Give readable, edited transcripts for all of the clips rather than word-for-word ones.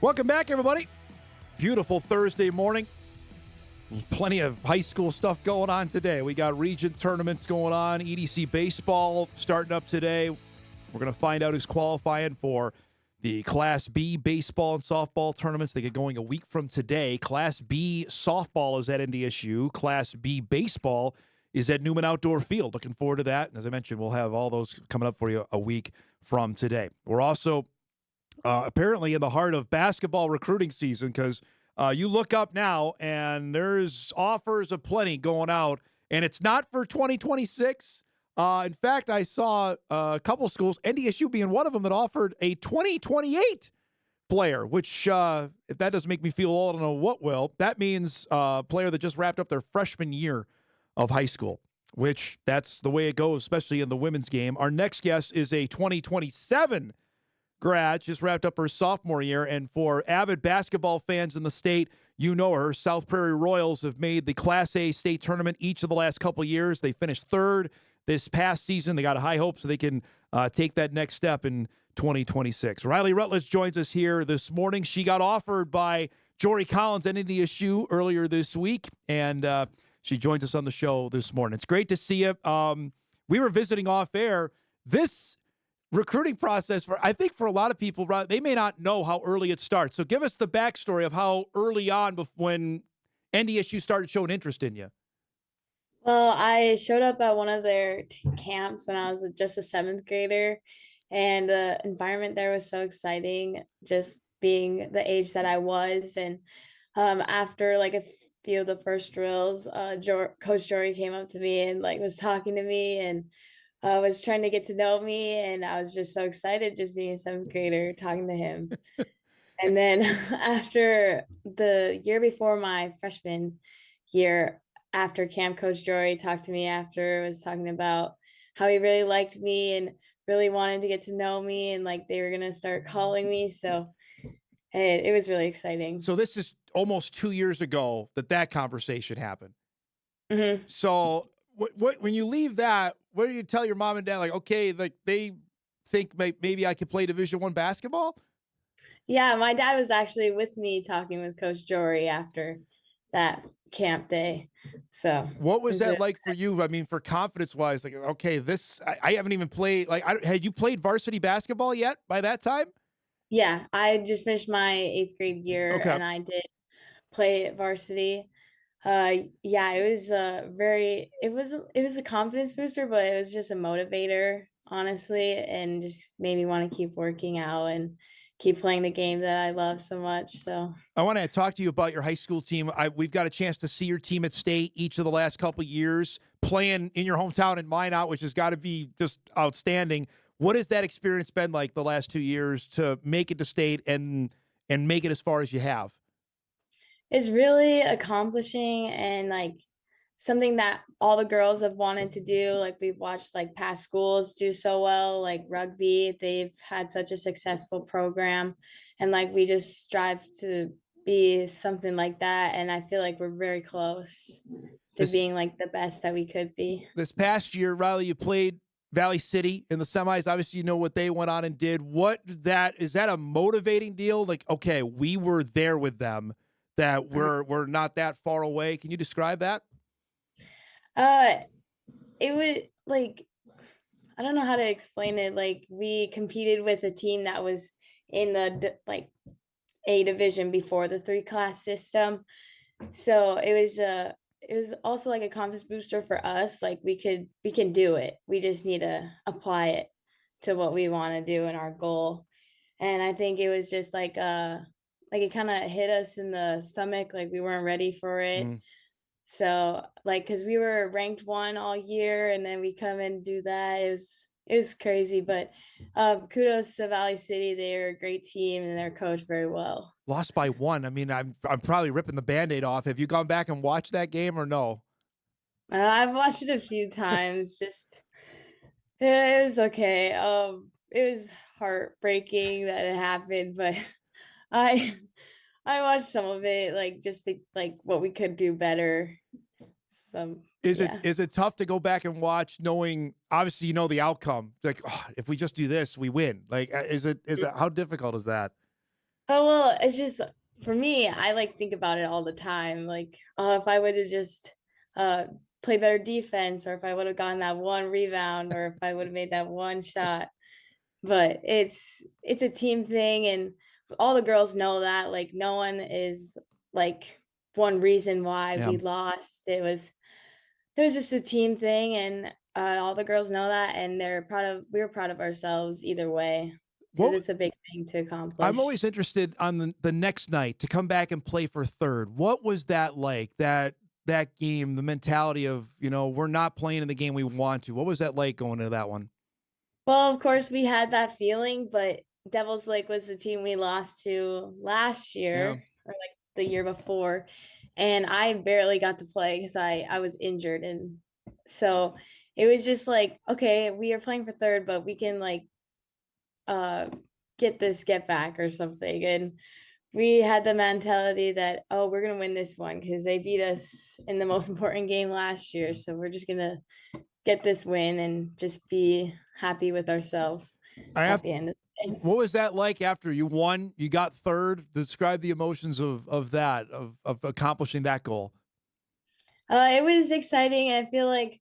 Welcome back, everybody. Beautiful Thursday morning. Plenty of high school stuff going on today. We got region tournaments going on. EDC baseball starting up today. We're going to find out who's qualifying for the Class B baseball and softball tournaments. They get going a week from today. Class B softball is at NDSU. Class B baseball is at Newman Outdoor Field. Looking forward to that. And as I mentioned, we'll have all those coming up for you a week from today. We're also apparently in the heart of basketball recruiting season because you look up now and there's offers aplenty going out, and it's not for 2026. In fact, I saw a couple schools, NDSU being one of them, that offered a 2028 player, which if that doesn't make me feel old, I don't know what will. That means a player that just wrapped up their freshman year of high school, which that's the way it goes, especially in the women's game. Our next guest is a 2027 grad, just wrapped up her sophomore year, and for avid basketball fans in the state, you know her. South Prairie Royals have made the Class A state tournament each of the last couple years. They finished third this past season. They got high hopes so they can take that next step in 2026. Rylee Routledge joins us here this morning. She got offered by Jory Collins at NDSU earlier this week, and she joins us on the show this morning. It's great to see you. We were visiting off air. This recruiting process, I think for a lot of people, they may not know how early it starts. So give us the backstory of how early on when NDSU started showing interest in you. Well, I showed up at one of their camps when I was just a seventh grader, and the environment there was so exciting, just being the age that I was. And after like a few of the first drills, Coach Jory came up to me and was talking to me and was trying to get to know me, and I was just so excited just being a seventh grader talking to him. And then after the year before my freshman year, after camp, Coach Jory talked to me after, was talking about how he really liked me and really wanted to get to know me, and they were going to start calling me. So it was really exciting. So this is almost 2 years ago that conversation happened. Mm-hmm. So when you leave that, what do you tell your mom and dad? Okay, they think maybe I could play Division I basketball? Yeah, my dad was actually with me talking with Coach Jory after that camp day. So what was that like for you? I mean, for confidence wise, okay, I haven't even played. Had you played varsity basketball yet by that time? Yeah, I just finished my 8th grade year, okay. And I did play varsity. Yeah, it was it was a confidence booster, but it was just a motivator, honestly, and just made me want to keep working out and keep playing the game that I love so much. So I want to talk to you about your high school team. We've got a chance to see your team at state each of the last couple of years, playing in your hometown and Minot, which has got to be just outstanding. What has that experience been like the last 2 years to make it to state and make it as far as you have? It's really accomplishing and something that all the girls have wanted to do. We've watched past schools do so well, like rugby. They've had such a successful program, and we just strive to be something like that. And I feel like we're very close to being the best that we could be. This past year, Rylee, you played Valley City in the semis. Obviously, you know what they went on and did. Is that a motivating deal? Okay, we were there with them, that we're not that far away. Can you describe that? It was I don't know how to explain it. We competed with a team that was in the A division before the 3-class system. So it was also a confidence booster for us. We can do it. We just need to apply it to what we want to do in our goal. And I think it was just it kind of hit us in the stomach. We weren't ready for it. So because we were ranked 1 all year, and then we come and do that. It was crazy, but kudos to Valley City. They're a great team and they're coached very well. Lost by 1. I mean, I'm probably ripping the Band-Aid off. Have you gone back and watched that game or no? I've watched it a few times. It was okay. It was heartbreaking that it happened, but I watched some of it, just what we could do better. Is it tough to go back and watch, knowing obviously you know the outcome? If we just do this, we win. How difficult is that? Oh, well, it's just for me, I like think about it all the time. Like, oh, if I would have just uh played better defense, or if I would have gotten that one rebound, or if I would have made that one shot. But it's a team thing, and all the girls know that. Like, no one is like one reason why Yeah. we lost. It was just a team thing, and all the girls know that, and we were proud of ourselves either way, because Well, it's a big thing to I'm accomplish. always interested on the next night to come back and play for third. What was that like? That game, the mentality of, we're not playing in the game we want to. What was that like going into that one? Well, of course, we had that feeling, but Devils Lake was the team we lost to last Yeah. year, or like the year before, and I barely got to play because I was injured, and so it was just like, okay, we are playing for third, but we can like uh get back or something. And we had the mentality that, oh, we're gonna win this one because they beat us in the most important game last year, so we're just gonna get this win and just be happy with ourselves I at have the end of the day. What was that like after you won? You got third. Describe the emotions of that, of accomplishing that goal. It was exciting. I feel like,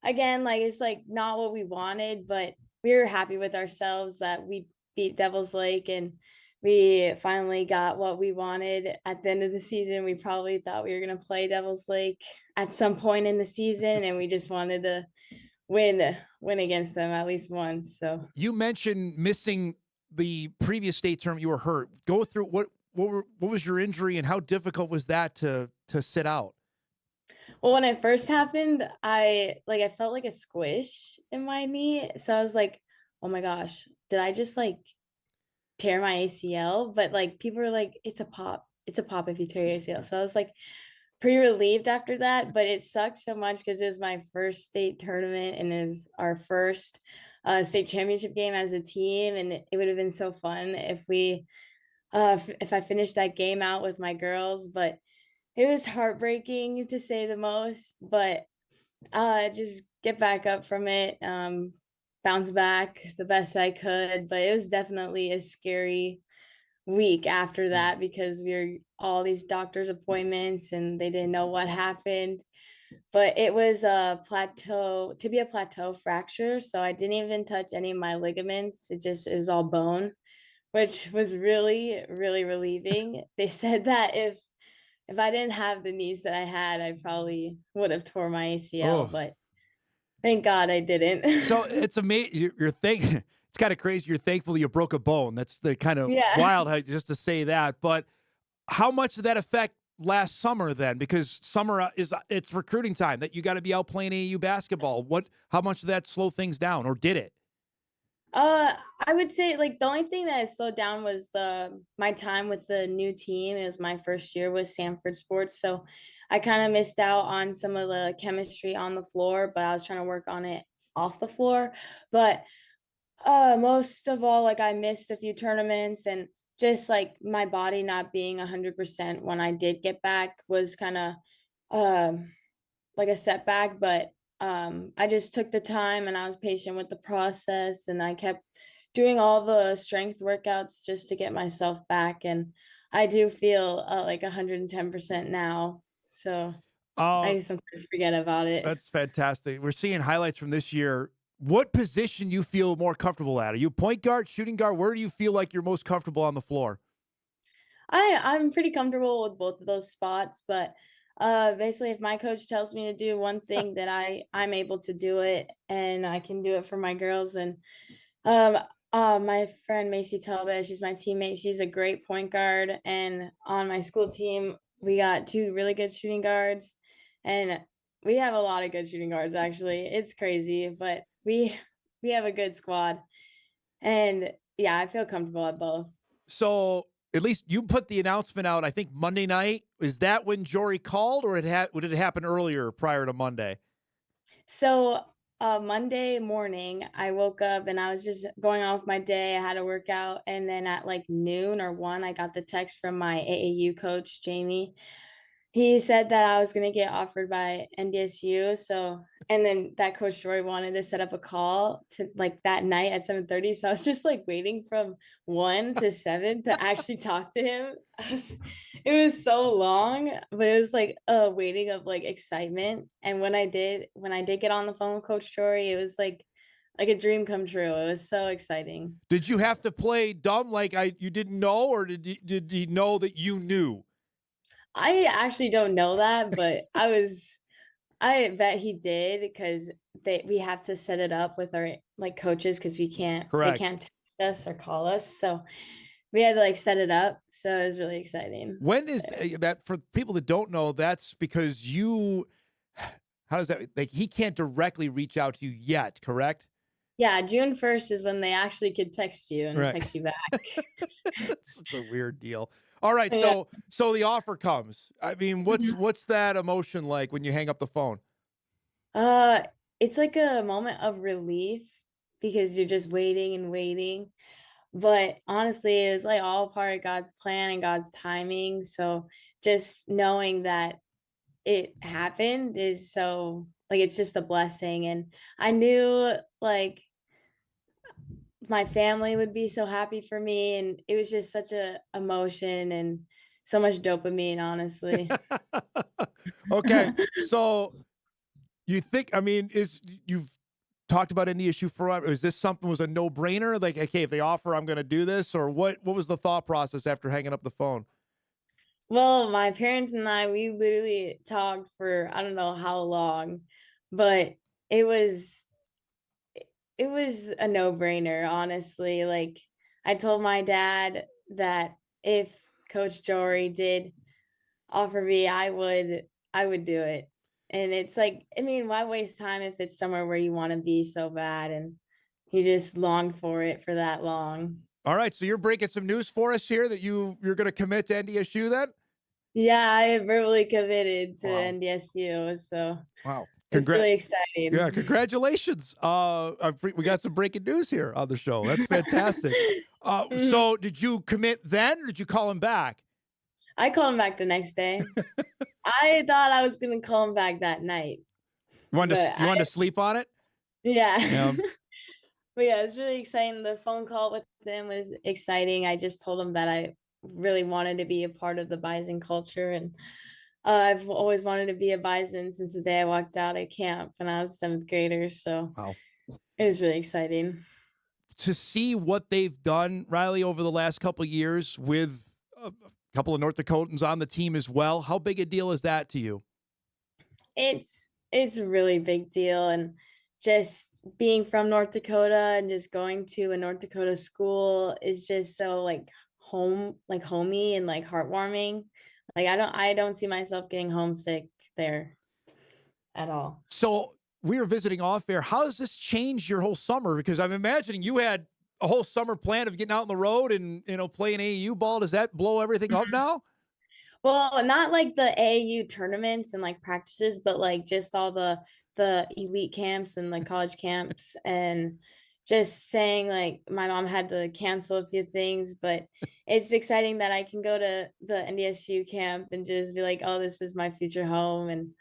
again, like it's like not what we wanted, but we were happy with ourselves that we beat Devil's Lake, and we finally got what we wanted at the end of the season. We probably thought we were gonna play Devil's Lake at some point in the season, and we just wanted to win against them at least once. So, You mentioned missing the previous state tournament. You were hurt. Go through what was your injury and how difficult was that to sit out? well, when it first happened, I felt like a squish in my knee. So I was like, oh my gosh, did I just like tear my ACL? But like people were like, it's a pop. It's a pop if you tear your ACL. So I was like pretty relieved after that. But it sucked so much because it was my first state tournament, and it was our first state championship game as a team. And it would have been so fun if if I finished that game out with my girls. But it was heartbreaking to say the most. But just get back up from it, bounce back the best I could. But it was definitely a scary week after Yeah. that, because we were all these doctor's appointments and they didn't know what happened. But it was a plateau fracture, so I didn't even touch any of my ligaments. It was all bone, which was really, really relieving. They said that if I didn't have the knees that I had, I probably would have tore my ACL, Oh, but thank God I so didn't. it's amazing. You're it's kind of crazy. You're thankful you broke a bone. That's the kind of Yeah. wild just to say that. But how much did that affect last summer then? Because summer it's recruiting time that you got to be out playing AAU basketball. How much did that slow things down, or did it? Uh, I would say like the only thing that had slowed down was the my time with the new team. It was my first year with Sanford Sports, so I kind of missed out on some of the chemistry on the floor, but I was trying to work on it off the floor. But most of all, like I missed a few tournaments, and just like my body not being 100% when I did get back was kind of um like a setback. But I just took the time and I was patient with the process, and I kept doing all the strength workouts just to get myself back. And I do feel like 110% now, so Uh, I sometimes forget about it. that's fantastic. We're seeing highlights from this year. What position you feel more comfortable at? Are you point guard, shooting guard? Where do you feel like you're most comfortable on the floor? I'm pretty comfortable with both of those spots, but basically if my coach tells me to do one thing, that I'm able to do it, and I can do it for my girls. And um my friend Macy Talbot, she's my teammate. She's a great point guard, and on my school team we got two really good shooting guards, and we have a lot of good shooting guards actually. It's crazy, but we have a good squad. And yeah, I feel comfortable at both. So at least you put the announcement out, I think Monday night. Is that when Jory called, or would it happen earlier prior to Monday? So Monday morning, I woke up and I was just going off my day. I had a workout, and then at like noon or one, I got the text from my AAU coach, Jamie. He said that I was gonna get offered by NDSU, so and then that Coach Jory wanted to set up a call to like that night at 7:30. So I was just like waiting from 1 to 7 to actually talk to him. It was so long, but it was like a waiting of like excitement. And when I did get on the phone with Coach Jory, it was like a dream come true. It was so exciting. Did you have to play dumb like you didn't know, or did he know that you knew? I actually don't know that, but I bet he did because we have to set it up with our like coaches because they Correct. can't text us or call us. So we had to like set it up. So it was really exciting. When is that for people that don't know? That's because you. How does that like? He can't directly reach out to you yet, correct? Yeah, June 1st is when they actually could text you and Right. text you back. It's such a weird deal. All right, Yeah. so the offer comes. I mean, what's Mhm. what's that emotion like when you hang up the phone? Uh, it's like a moment of relief because you're just waiting and waiting. But honestly, it was like all part of God's plan and God's timing. So just knowing that it happened is so like it's just a blessing. And I knew like my family would be so happy for me. And it was just such a emotion and so much dopamine, honestly. Okay, so you think? I mean, you've talked about NDSU forever? Is this something was a no brainer? Like, okay, if they offer, I'm going to do this, or what? What was the thought process after hanging up the phone? Well, my parents and I, we literally talked for I don't know how long, but it was it was a no-brainer, honestly. Like I told my dad that if Coach Jory did offer me, I would do it. And it's like, I mean, why waste time if it's somewhere where you want to be so bad and he just longed for it for that long. All right, so you're breaking some news for us here that you're going to commit to NDSU then? Yeah, I verbally committed to Wow, NDSU, so wow, it's congrats. really Yeah, exciting. congratulations. We got some breaking news here on the show. That's fantastic. Mhm. So did you commit then, or did you call him back? I called him back the next day. I thought I was gonna call him back that night, but You wanted to sleep on it? yeah. Yeah. But yeah, it's really exciting. The phone call with him was exciting. I just told him that I really wanted to be a part of the Bison culture, and I've always wanted to be a Bison since the day I walked out at camp when I was a seventh grader. So Wow. it was really exciting. To see what they've done, Riley, over the last couple of years with a couple of North Dakotans on the team as well. How big a deal is that to you? It's a really big deal, and just being from North Dakota and just going to a North Dakota school is just so like like homey and like heartwarming. Like I don't see myself getting homesick there at all. So we were visiting off air. How does this change your whole summer? Because I'm imagining you had a whole summer plan of getting out on the road and playing AAU ball. Does that blow everything up now? Well, not like the AAU tournaments and like practices, but like just all the elite camps and like college camps and just saying like my mom had to cancel a few things, but it's exciting that I can go to the NDSU camp and just be like, oh, this is my future home, and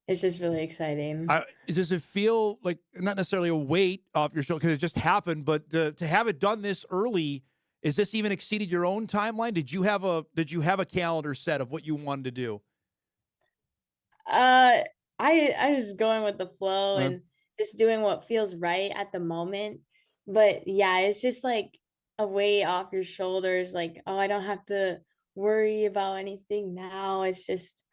it's just really exciting. Does it feel like not necessarily a weight off your shoulder because it just happened, but to have it done this early, is this even exceeded your own timeline? Did you have a calendar set of what you wanted to do? Uh, I just going with the flow Uh, and just doing what feels right at the moment. But yeah, it's just like a weight off your shoulders. Like, oh, I don't have to worry about anything now. It's just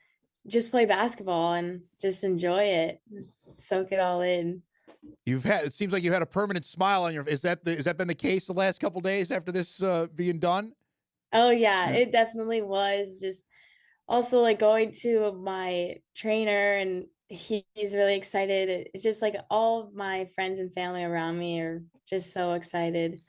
play basketball and just enjoy it, soak it all in. it seems like you had a permanent smile on your. Is that been the case the last couple days after this being done? Oh yeah, Yeah. it definitely was just also like going to my trainer and he's really excited. It's just like all of my friends and family around me are just so excited.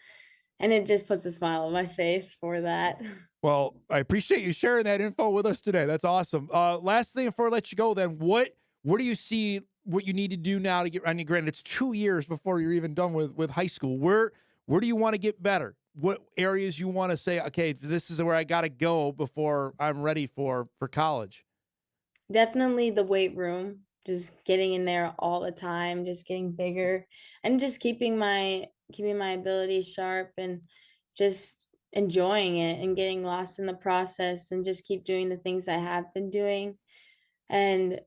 And it just puts a smile on my face for that. Well, I appreciate you sharing that info with us today. That's awesome. Last thing before I let you go, then what do you see what you need to do now to get? I mean, granted, it's 2 years before you're even done with high school. Where do you want to get better? What areas you want to say? Okay, this is where I got to go before I'm ready for college. Definitely the weight room, just getting in there all the time, just getting bigger and just keeping my abilities sharp and just enjoying it and getting lost in the process and just keep doing the things I have been doing and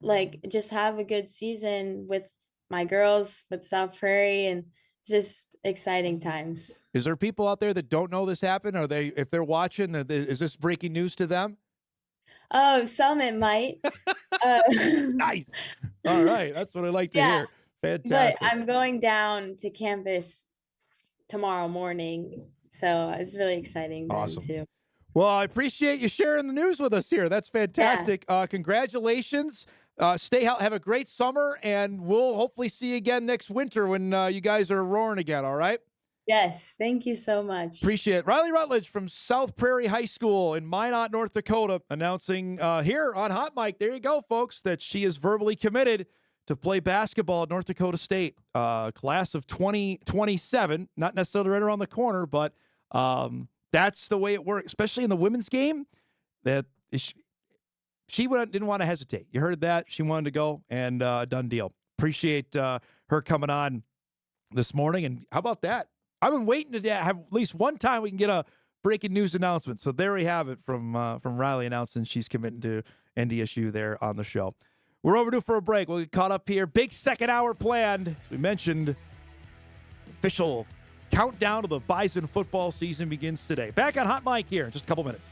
like just have a good season with my girls with South Prairie and just exciting times. Is there people out there that don't know this happened? Are they, if they're watching, is this breaking news to them? Oh, some it might. Uh, Nice. All right. That's what I like to yeah, hear. but Fantastic. I'm going down to campus tomorrow morning, so it's really exciting then Awesome. too. Well, I appreciate you sharing the news with us here. That's Yeah. fantastic. Congratulations. Stay healthy. Have a great summer, and we'll hopefully see you again next winter when you guys are roaring again. All right. Yes. Thank you so much. Appreciate it. Rylee Routledge from South Prairie High School in Minot, North Dakota, announcing here on Hot Mic. There you go, folks, that she is verbally committed to play basketball at North Dakota State. Class of 2027, not necessarily right around the corner, but that's the way it works, especially in the women's game. That she didn't want to hesitate. You heard that. She wanted to go, and done deal. Appreciate her coming on this morning. And how about that? I've been waiting to have at least one time we can get a breaking news announcement. So there we have it from Rylee announcing she's committing to NDSU there on the show. We're overdue for a break. We'll get caught up here. Big second hour planned. We mentioned official countdown to the Bison football season begins today. Back on Hot Mic here in just a couple minutes.